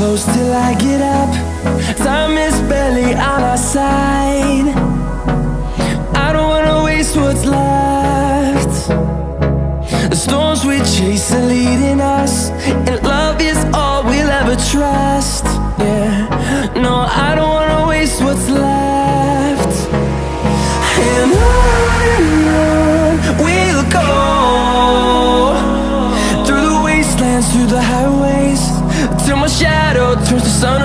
close till I get up. Time is barely on our side. I don't wanna waste what's left. The storms we chase are leading us, and love is all we'll ever trust. Yeah, no, I don't wanna waste what's left. And on we'll go, through the wastelands, through the highways, till my shadow turns to sun